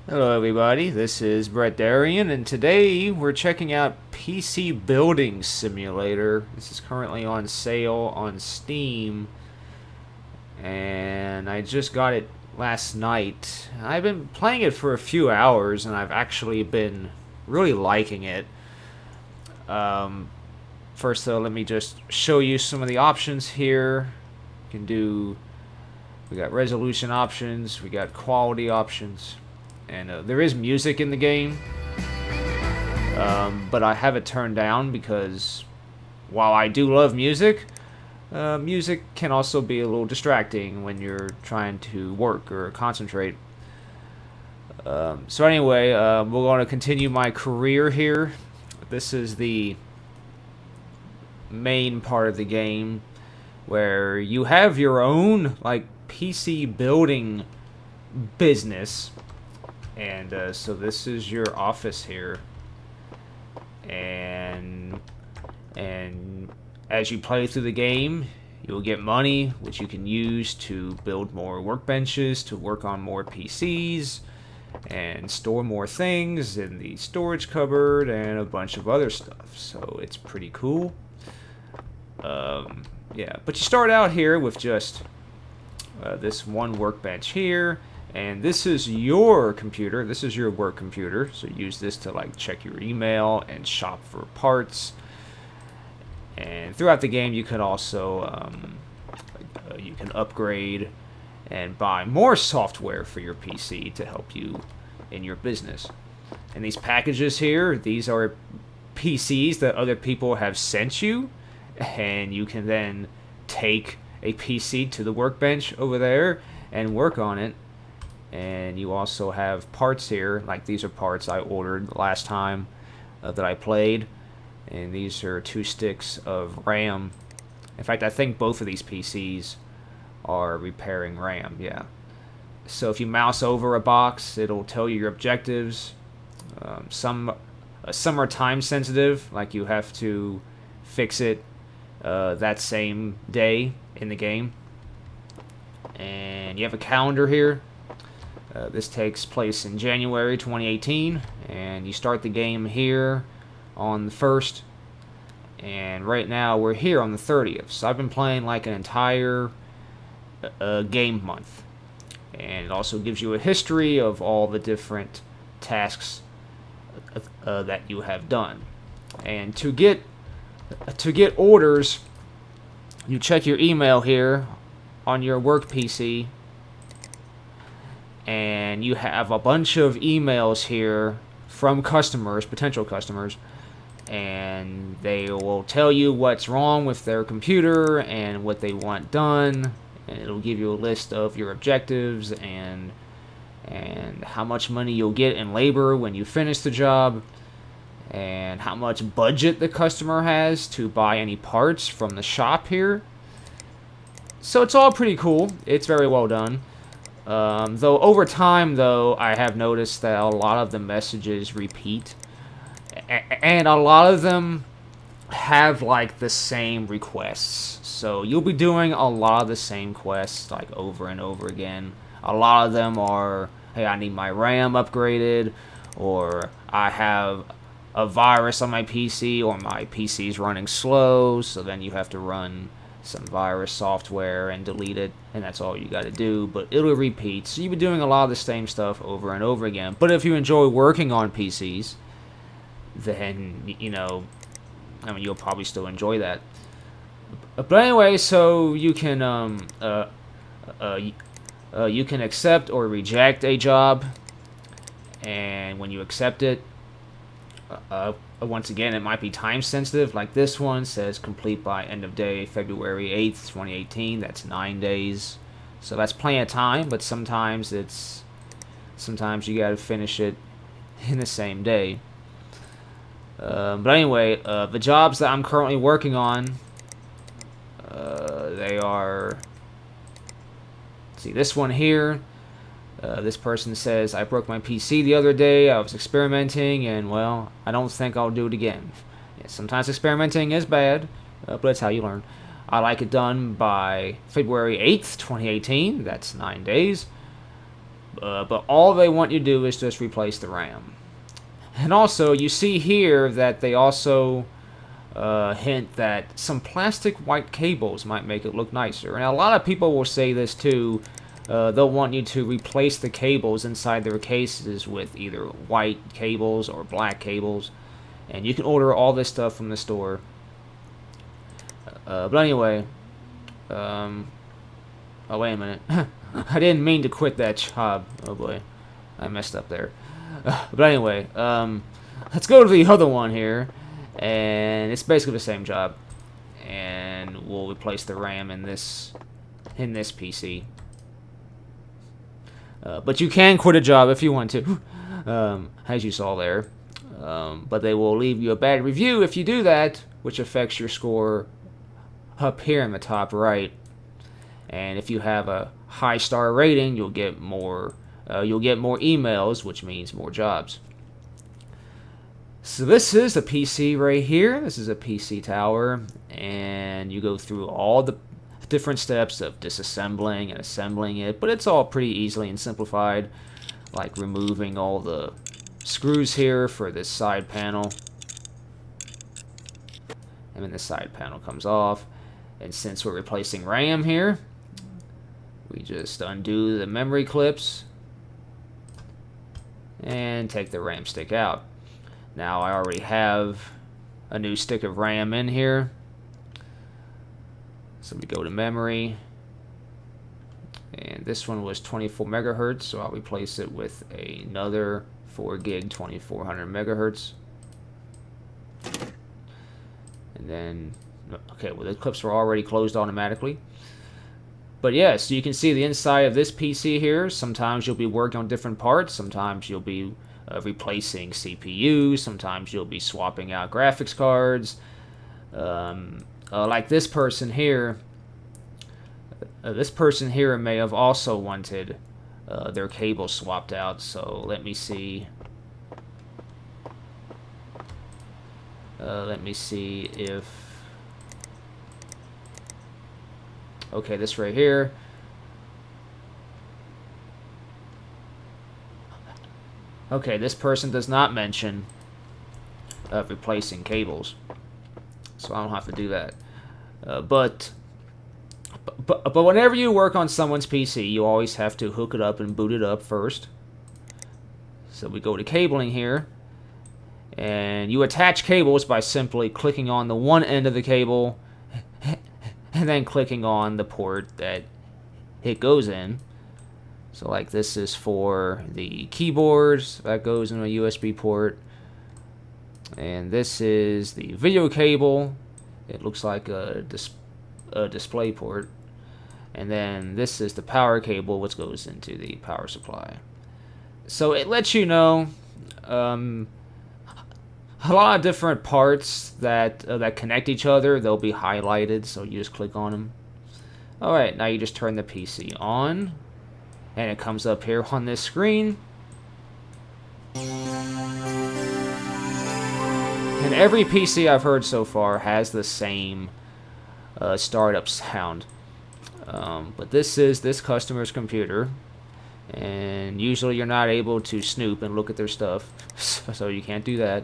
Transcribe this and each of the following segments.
Hello, everybody. This is Brett Darian, and today we're checking out PC Building Simulator. This is currently on sale on Steam, and I just got it last night. I've been playing it for a few hours, and I've actually been really liking it. Um, First, though, let me just show you some of the options here. You can do. We got resolution options. We got quality options. And there is music in the game, but I have it turned down because while I do love music, music can also be a little distracting when you're trying to work or concentrate. So anyway, we're going to continue my career here. This is the main part of the game where you have your own like PC building business. And so this is your office here, and as you play through the game, you'll get money, which you can use to build more workbenches, to work on more PCs, and store more things in the storage cupboard, and a bunch of other stuff. So it's pretty cool. Yeah, but you start out here with just this one workbench here. And this is your computer. This is your work computer. So use this to like check your email and shop for parts. And throughout the game, you can also you can upgrade and buy more software for your PC to help you in your business. And these packages here, these are PCs that other people have sent you, and you can then take a PC to the workbench over there and work on it. And you also have parts here, like these are parts I ordered last time that I played, and these are 2 sticks of RAM. In fact, I think both of these PCs are repairing RAM, yeah. So if you mouse over a box, it'll tell you your objectives. Some are time sensitive, like you have to fix it that same day in the game. And you have a calendar here. This takes place in January 2018, and you start the game here on the 1st, and right now we're here on the 30th. So I've been playing like an entire game month, and it also gives you a history of all the different tasks that you have done. And to get orders, you check your email here on your work PC, and you have a bunch of emails here from customers, potential customers, and they will tell you what's wrong with their computer and what they want done, and it'll give you a list of your objectives and how much money you'll get in labor when you finish the job, and how much budget the customer has to buy any parts from the shop here. So it's all pretty cool. It's very well done. Though over time, though, I have noticed that a lot of the messages repeat, and a lot of them have like the same requests. So you'll be doing a lot of the same quests like over and over again. A lot of them are, hey, I need my RAM upgraded, or I have a virus on my PC, or my PC is running slow, so then you have to run some virus software and delete it, and that's all you got to do. But it'll repeat, so you'll be doing a lot of the same stuff over and over again. But if you enjoy working on PCs, then you'll probably still enjoy that. But anyway, so you can you can accept or reject a job, and when you accept it, once again, it might be time sensitive. Like this one says complete by end of day February 8th, 2018. That's 9 days. So that's plenty of time, but sometimes you gotta finish it in the same day. But anyway, the jobs that I'm currently working on, they are, see this one here. This person says, I broke my PC the other day, I was experimenting, and well, I don't think I'll do it again. Yeah, sometimes experimenting is bad, but that's how you learn. I like it done by February 8th, 2018, that's 9 days. But all they want you to do is just replace the RAM. And also, you see here that they also hint that some plastic white cables might make it look nicer. And a lot of people will say this too. They'll want you to replace the cables inside their cases with either white cables or black cables. And you can order all this stuff from the store. But anyway, oh wait a minute. I didn't mean to quit that job. Oh boy, I messed up there. But anyway, let's go to the other one here. And it's basically the same job. And we'll replace the RAM in this PC. But you can quit a job if you want to, as you saw there. But they will leave you a bad review if you do that, which affects your score up here in the top right. And if you have a high star rating, you'll get more emails, which means more jobs. So this is a PC right here. This is a PC tower, and you go through all the different steps of disassembling and assembling it, but it's all pretty easily and simplified, like removing all the screws here for this side panel. And then the side panel comes off, and since we're replacing RAM here, we just undo the memory clips and take the RAM stick out. Now I already have a new stick of RAM in here. So we go to memory. And this one was 24 megahertz, so I'll replace it with another 4 gig 2400 megahertz. And then, okay, well the clips were already closed automatically. But yeah, so you can see the inside of this PC here. Sometimes you'll be working on different parts. Sometimes you'll be replacing CPU. Sometimes you'll be swapping out graphics cards. Like this person here. This person here may have also wanted their cable swapped out. So let me see. Let me see if... Okay, this right here. Okay, this person does not mention replacing cables, so I don't have to do that. But whenever you work on someone's PC, you always have to hook it up and boot it up first. So we go to cabling here, and you attach cables by simply clicking on the one end of the cable and then clicking on the port that it goes in. So like this is for the keyboards, that goes in a USB port. And this is the video cable. It looks like a display port. And then this is the power cable, which goes into the power supply. So it lets you know a lot of different parts that connect each other. They'll be highlighted, so you just click on them. Alright, now you just turn the PC on, and it comes up here on this screen. And every PC I've heard so far has the same startup sound. But this is this customer's computer, and usually you're not able to snoop and look at their stuff, so you can't do that.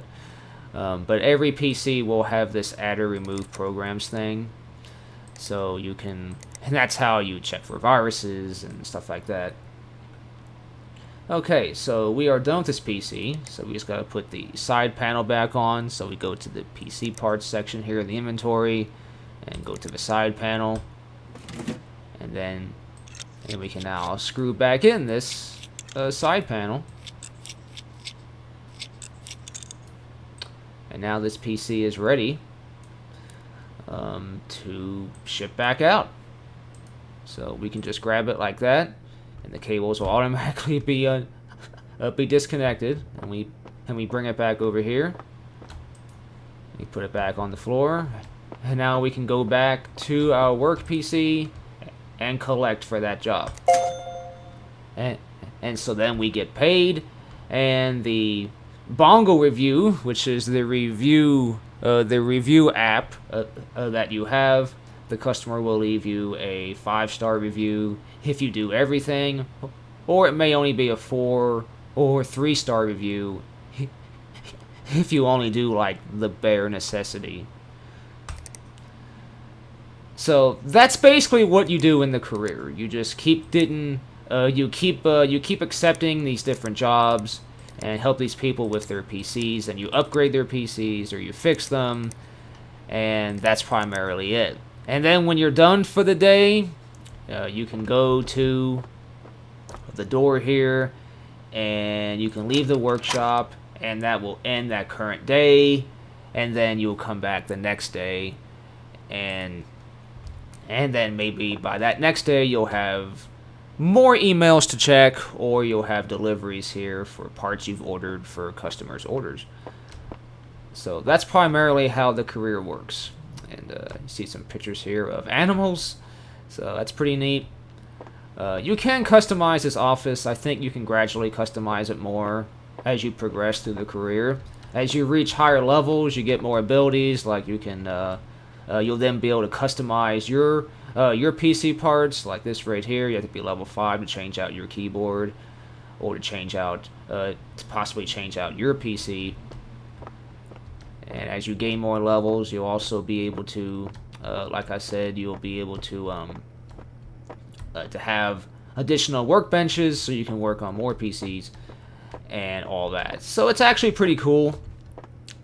But every PC will have this add or remove programs thing, so you can, and that's how you check for viruses and stuff like that. Okay, so we are done with this PC, so we just got to put the side panel back on. So we go to the PC parts section here in the inventory and go to the side panel, and then we can now screw back in this side panel. And now this PC is ready to ship back out. So we can just grab it like that, and the cables will automatically be disconnected. And we bring it back over here. We put it back on the floor, and now we can go back to our work PC and collect for that job. And so then we get paid, and the Bongo Review, which is the review app that you have, the customer will leave you a 5-star review if you do everything, or it may only be a 4 or 3 star review if you only do like the bare necessity. So that's basically what you do in the career. You just keep getting, you keep accepting these different jobs and help these people with their PCs, and you upgrade their PCs or you fix them, and that's primarily it. And then when you're done for the day, you can go to the door here, and you can leave the workshop, and that will end that current day, and then you'll come back the next day, and then maybe by that next day you'll have more emails to check, or you'll have deliveries here for parts you've ordered for customers' orders. So that's primarily how the career works. And you see some pictures here of animals, so that's pretty neat. You can customize this office. I think you can gradually customize it more as you progress through the career. As you reach higher levels, you get more abilities, like you can you'll then be able to customize your PC parts, like this right here. You have to be level 5 to change out your keyboard, or to change out to possibly change out your PC. And as you gain more levels, you'll also be able to, like I said, you'll be able to have additional workbenches so you can work on more PCs and all that. So it's actually pretty cool.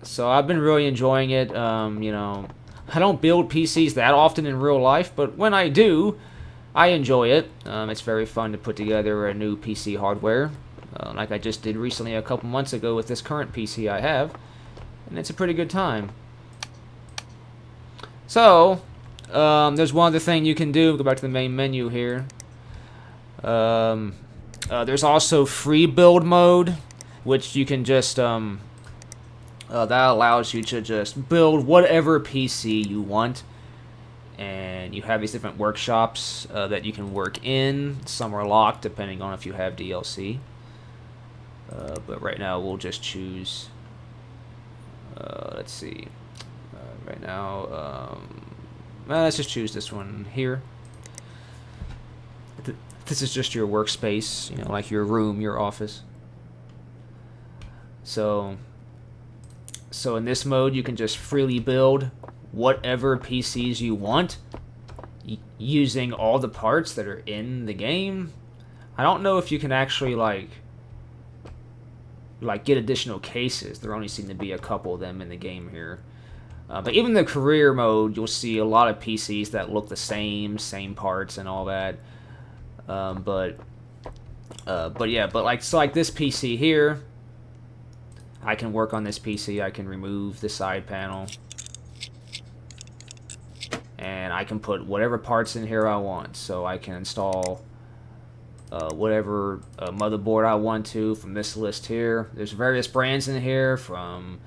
So I've been really enjoying it. You know, I don't build PCs that often in real life, but when I do, I enjoy it. It's very fun to put together a new PC hardware, like I just did recently a couple months ago with this current PC I have, and it's a pretty good time. So, there's one other thing you can do. Go back to the main menu here. There's also free build mode, which you can just that allows you to just build whatever PC you want, and you have these different workshops that you can work in. Some are locked depending on if you have DLC, but right now we'll just choose, let's see, right now, well, let's just choose this one here. This is just your workspace, you know, like your room, your office. So in this mode, you can just freely build whatever PCs you want using all the parts that are in the game. I don't know if you can actually like get additional cases. There only seem to be a couple of them in the game here. But even the career mode, you'll see a lot of PCs that look the same parts and all that. But yeah, but like this PC here, I can work on this PC. I can remove the side panel, and I can put whatever parts in here I want. So I can install whatever motherboard I want to from this list here. There's various brands in here from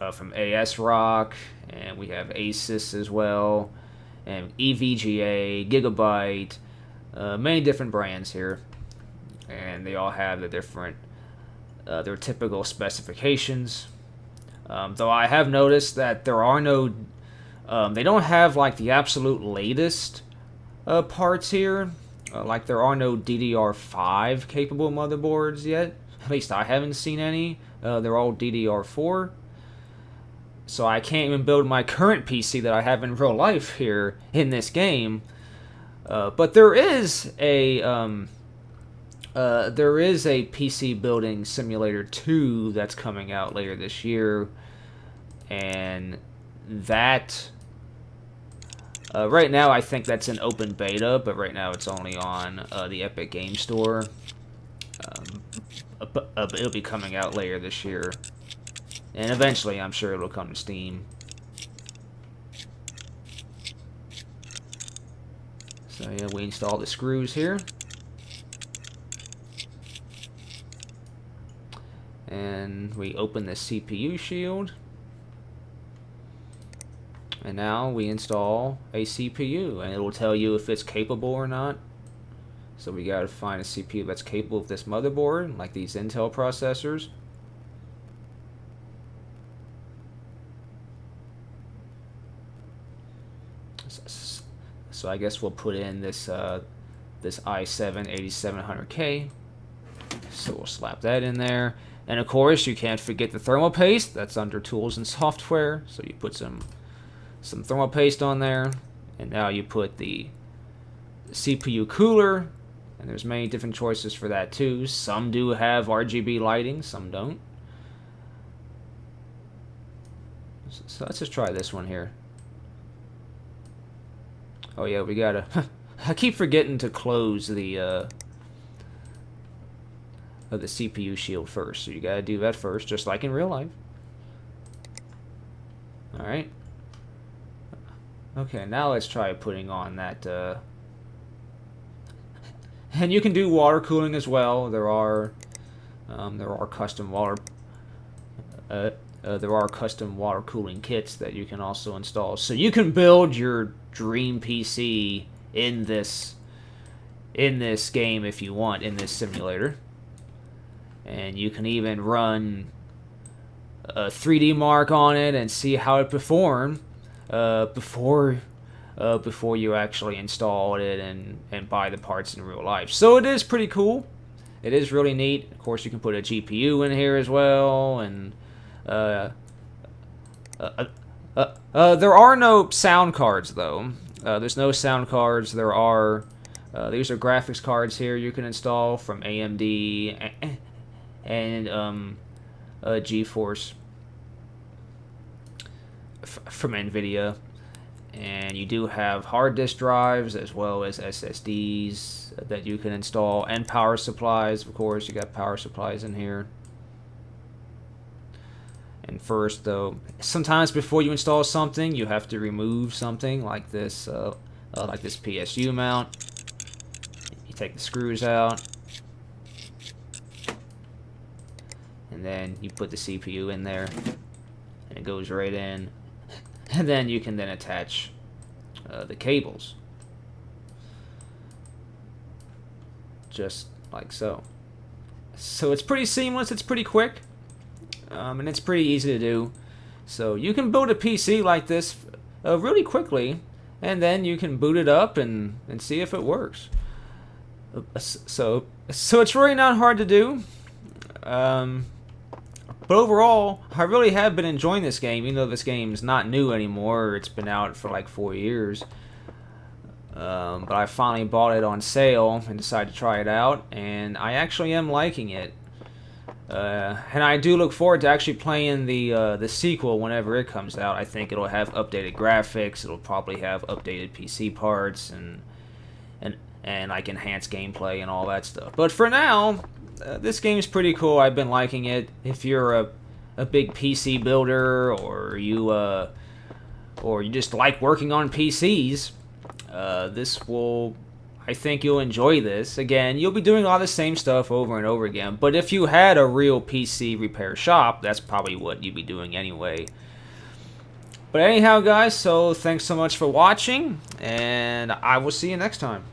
ASRock, and we have Asus as well, and EVGA, Gigabyte, many different brands here, and they all have the different their typical specifications. Though I have noticed that there are no, they don't have like the absolute latest parts here. Like there are no DDR5 capable motherboards yet. At least I haven't seen any. They're all DDR4. So I can't even build my current PC that I have in real life here in this game. But there is a PC building simulator 2 that's coming out later this year, and that right now I think that's an open beta, but right now it's only on the Epic Game Store. But it'll be coming out later this year, and eventually I'm sure it'll come to Steam. So yeah, we install the screws here, and we open the CPU shield, and now we install a CPU, and it'll tell you if it's capable or not. So we gotta find a CPU that's capable of this motherboard, like these Intel processors. So I guess we'll put in this this i7 8700K. So we'll slap that in there. And of course, you can't forget the thermal paste. That's under tools and software. So you put some thermal paste on there. And now you put the CPU cooler. And there's many different choices for that too. Some do have RGB lighting, some don't. So let's just try this one here. Oh yeah, we gotta... I keep forgetting to close the CPU shield first. So you gotta do that first, just like in real life. Alright. Okay, now let's try putting on that... And you can do water cooling as well. There are custom water cooling kits that you can also install. So you can build your dream PC in this game if you want, in this simulator. And you can even run a 3D Mark on it and see how it performed before you actually install it and buy the parts in real life. So it is pretty cool. It is really neat. Of course, you can put a GPU in here as well, and there are no sound cards though. There's no sound cards. There are these are graphics cards here you can install from AMD and GeForce from NVIDIA. And you do have hard disk drives as well as SSDs that you can install, and power supplies. Of course, you got power supplies in here. And first, though, sometimes before you install something, you have to remove something like this PSU mount. You take the screws out, and then you put the CPU in there, and it goes right in. And then you can then attach the cables, just like so. So it's pretty seamless, it's pretty quick, and it's pretty easy to do. So you can build a PC like this really quickly, and then you can boot it up and see if it works. So it's really not hard to do. But overall, I really have been enjoying this game, even though this game's not new anymore. It's been out for like 4 years. But I finally bought it on sale and decided to try it out, and I actually am liking it. And I do look forward to actually playing the sequel whenever it comes out. I think it'll have updated graphics. It'll probably have updated PC parts and like enhanced gameplay and all that stuff. But for now, this game is pretty cool. I've been liking it. If you're a big PC builder, or you just like working on PCs, I think you'll enjoy this. Again, you'll be doing all the same stuff over and over again, but if you had a real PC repair shop, that's probably what you'd be doing anyway. But anyhow, guys, so thanks so much for watching, and I will see you next time.